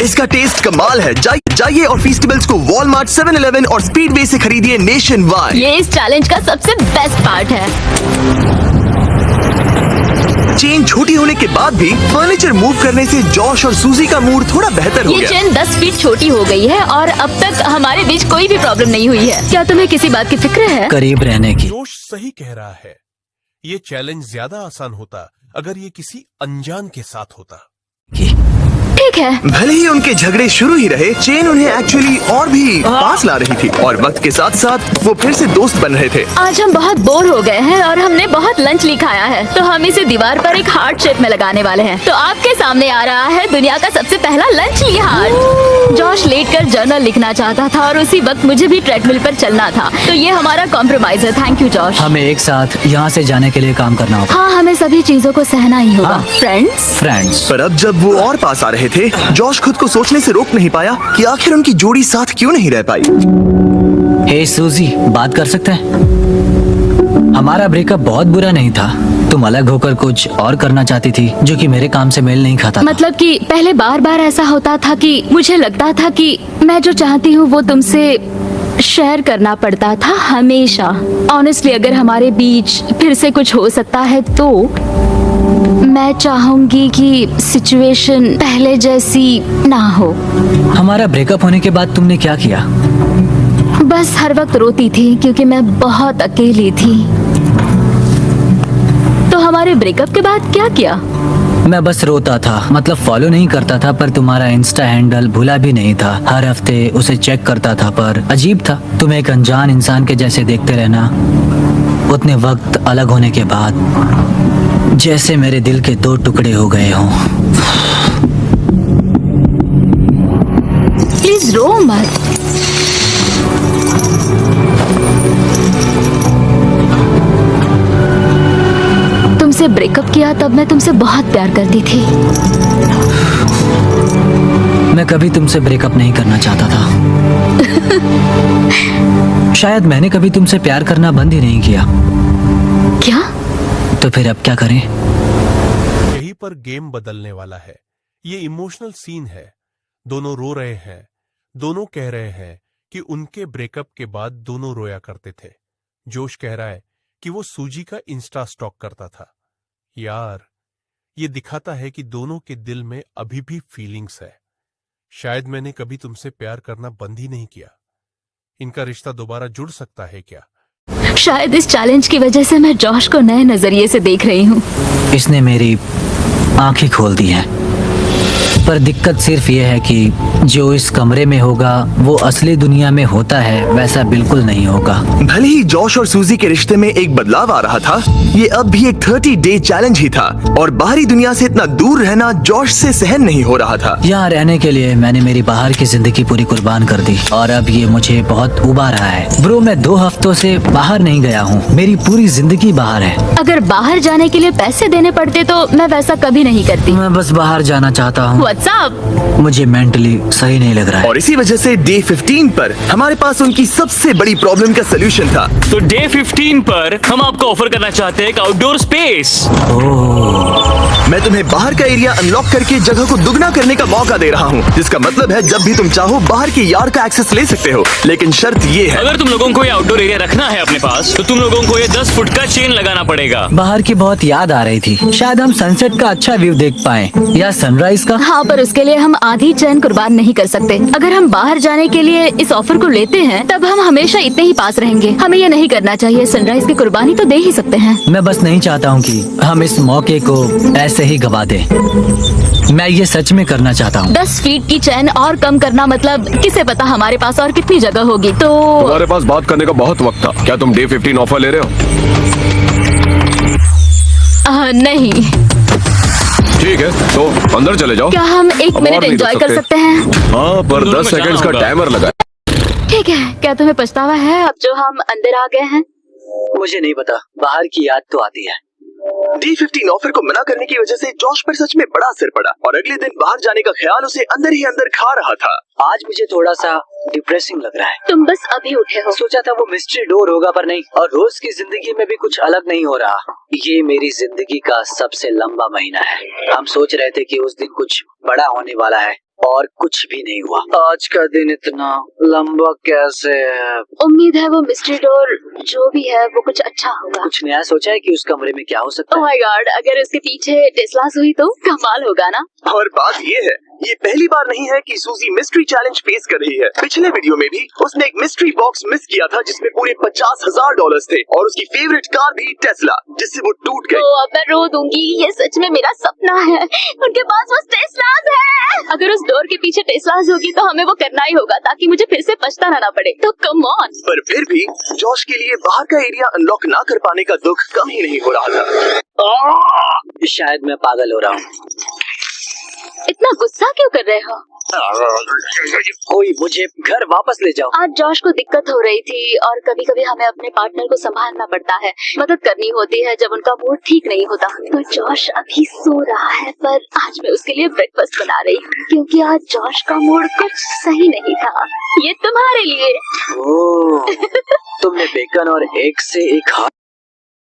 इसका टेस्ट कमाल है। जाइए और फीस्टिवल्स को वॉलमार्ट, 7-Eleven और स्पीडवे से खरीदिए नेशन वाइड। ये इस चैलेंज का सबसे बेस्ट पार्ट है। चेन छोटी होने के बाद भी फर्नीचर मूव करने से जॉश और सूजी का मूड थोड़ा बेहतर हो ये गया। चेन 10 फीट छोटी हो गई है और अब तक हमारे बीच कोई भी प्रॉब्लम नहीं हुई है। क्या तुम्हें किसी बात की फिक्र है? करीब रहने की। जोश सही कह रहा है। ये चैलेंज ज्यादा आसान होता अगर ये किसी अनजान के साथ होता। ठीक है। भले ही उनके झगड़े शुरू ही रहे, चेन उन्हें एक्चुअली और भी पास ला रही थी और वक्त के साथ साथ वो फिर से दोस्त बन रहे थे। आज हम बहुत बोर हो गए हैं और हमने बहुत लंच खाया है, तो हम इसे दीवार पर एक हार्ट शेप में लगाने वाले हैं। तो आपके सामने आ रहा है दुनिया का सबसे पहला लंच हार्ट। जॉश लेटकर जर्नल लिखना चाहता था और उसी वक्त मुझे भी ट्रेडमिल पर चलना था, तो ये हमारा कॉम्प्रोमाइज है। Thank you Josh. हमें एक साथ यहाँ से जाने के लिए काम करना होगा। हाँ, हमें सभी चीजों को सहना ही होगा। हाँ। फ्रेंड्स। पर अब जब वो और पास आ रहे थे, जॉश खुद को सोचने से रोक नहीं पाया कि आखिर उनकी जोड़ी साथ क्यों नहीं रह पाई। हे सूजी, बात कर सकते हैं? हमारा ब्रेकअप बहुत बुरा नहीं था। तुम अलग होकर कुछ और करना चाहती थी जो कि मेरे काम से मेल नहीं खाता था। मतलब कि पहले बार बार ऐसा होता था कि मुझे लगता था कि मैं जो चाहती हूँ वो तुमसे शेयर करना पड़ता था हमेशा। ऑनेस्टली, अगर हमारे बीच फिर से कुछ हो सकता है तो मैं चाहूंगी कि सिचुएशन पहले जैसी ना हो। हमारा ब्रेकअप होने के बाद तुमने क्या किया? बस हर वक्त रोती थी क्योंकि मैं बहुत अकेली थी। तो हमारे ब्रेकअप के बाद क्या किया? मैं बस रोता था, मतलब फॉलो नहीं करता था, पर तुम्हारा इंस्टा हैंडल भूला भी नहीं था। हर हफ्ते उसे चेक करता था, पर अजीब था, तुम एक अनजान इंसान के जैसे देखते रहना। उतने वक्त अलग होने के बाद जैसे मेरे दिल के 2 टुकड़े हो गए हों। प्लीज रो मत। तुमसे ब्रेकअप किया तब मैं तुमसे बहुत प्यार करती थी। मैं कभी तुमसे ब्रेकअप नहीं करना चाहता था। शायद मैंने कभी तुमसे प्यार करना बंद ही नहीं किया। क्या? तो फिर अब क्या करें? यहीं पर गेम बदलने वाला है। ये इमोशनल सीन है। दोनों रो रहे हैं। दोनों कह रहे हैं कि उनके ब्रेकअप के बाद दोनों रोया करते थे। जोश कह रहा है कि वो सूजी का इंस्टा स्टॉक करता था। यार, ये दिखाता है कि दोनों के दिल में अभी भी फीलिंग्स है। शायद मैंने कभी तुमसे प्यार करना बंद ही नहीं किया। इनका रिश्ता दोबारा जुड़ सकता है क्या? शायद इस चैलेंज की वजह से मैं जॉश को नए नजरिए से देख रही हूँ। इसने मेरी आंखें खोल दी हैं। पर दिक्कत सिर्फ ये है कि जो इस कमरे में होगा वो असली दुनिया में होता है वैसा बिल्कुल नहीं होगा। भले ही जॉश और सूजी के रिश्ते में एक बदलाव आ रहा था, ये अब भी एक 30 डे चैलेंज ही था और बाहरी दुनिया से इतना दूर रहना जॉश से सहन नहीं हो रहा था। यहाँ रहने के लिए मैंने मेरी बाहर की जिंदगी पूरी कुर्बान कर दी और अब ये मुझे बहुत उबा रहा है। ब्रो, मैं 2 हफ्तों से बाहर नहीं गया हूँ। मेरी पूरी जिंदगी बाहर है। अगर बाहर जाने के लिए पैसे देने पड़ते तो मैं वैसा कभी नहीं करती। मैं बस बाहर जाना चाहता हूँ। व्हाट्सएप? मुझे मेंटली सही नहीं लग रहा है। और इसी वजह से डे 15 पर हमारे पास उनकी सबसे बड़ी प्रॉब्लम का सलूशन था। तो डे 15 पर हम आपको ऑफर करना चाहते हैं एक आउटडोर स्पेस। मैं तुम्हें बाहर का एरिया अनलॉक करके जगह को दुगना करने का मौका दे रहा हूँ, जिसका मतलब है जब भी तुम चाहो बाहर के यार्ड का एक्सेस ले सकते हो। लेकिन शर्त ये है, अगर तुम लोगों को ये आउटडोर एरिया रखना है अपने पास तो तुम लोगों को ये 10 फुट का चेन लगाना पड़ेगा। बाहर की बहुत याद आ रही थी। शायद हम सनसेट का अच्छा व्यू देख पाए या सनराइज का। हाँ, पर उसके लिए हम आधी चैन कुर्बान नहीं कर सकते। अगर हम बाहर जाने के लिए इस ऑफर को लेते हैं तब हम हमेशा इतने ही पास रहेंगे। हमें ये नहीं करना चाहिए। सनराइज की कुर्बानी तो दे ही सकते हैं। मैं बस नहीं चाहता हूँ कि हम इस मौके को ऐसे ही गवा दें। मैं ये सच में करना चाहता हूँ। 10 फीट की चैन और कम करना मतलब किसे पता हमारे पास और कितनी जगह होगी। तो तुम्हारे पास बात करने का बहुत वक्त था। क्या तुम डे 15 ऑफर ले रहे हो? नहीं। ठीक है, तो अंदर चले जाओ। क्या हम 1 अब मिनट और नहीं एंजॉय रुक कर सकते। सकते हैं? हाँ, पर दोनों 10 में सेकंड्स जाना का होगा। टाइमर लगा। ठीक है। क्या तुम्हें पछतावा है अब जो हम अंदर आ गए हैं? मुझे नहीं पता, बाहर की याद तो आती है। डे 15 ऑफर को मना करने की वजह से जॉश पर सच में बड़ा असर पड़ा और अगले दिन बाहर जाने का ख्याल उसे अंदर ही अंदर खा रहा था। आज मुझे थोड़ा सा डिप्रेसिंग लग रहा है। तुम बस अभी उठे हो। सोचा था वो मिस्ट्री डोर होगा, पर नहीं। और रोज की जिंदगी में भी कुछ अलग नहीं हो रहा। ये मेरी जिंदगी का सबसे लंबा महीना है। हम सोच रहे थे कि उस दिन कुछ बड़ा होने वाला है और कुछ भी नहीं हुआ। आज का दिन इतना लंबा कैसे है? उम्मीद है वो मिस्ट्री डोर जो भी है वो कुछ अच्छा होगा। कुछ नया सोचा है कि उस कमरे में क्या हो सकता ओह है? माय गॉड, अगर उसके पीछे टेस्लास हुई तो कमाल होगा ना। और बात ये है, ये पहली बार नहीं है कि सूजी मिस्ट्री चैलेंज फेस कर रही है। पिछले वीडियो में भी उसने एक मिस्ट्री बॉक्स मिस किया था जिसमें पूरे $50,000 थे और उसकी फेवरेट कार भी टेस्ला, जिससे वो टूट गई। तो अब मैं रो दूंगी, ये सच में मेरा सपना है। उनके पास बस टेस्लास है। अगर उस डोर के पीछे टेस्लास होगी तो हमें वो करना ही होगा ताकि मुझे फिर से पछताना ना पड़े। तो कम ऑन। पर फिर भी जॉश के लिए बाहर का एरिया अनलॉक ना कर पाने का दुख कम ही नहीं हो रहा था। शायद मैं पागल हो रहा हूँ। इतना गुस्सा क्यों कर रहे हो? कोई मुझे घर वापस ले जाओ। आज जॉश को दिक्कत हो रही थी और कभी कभी हमें अपने पार्टनर को संभालना पड़ता है, मदद करनी होती है जब उनका मूड ठीक नहीं होता। तो जॉश अभी सो रहा है, पर आज मैं उसके लिए ब्रेकफास्ट बना रही हूँ क्योंकि आज जॉश का मूड कुछ सही नहीं था। ये तुम्हारे लिए। ओह, तुमने बेकन और एग से एक हाथ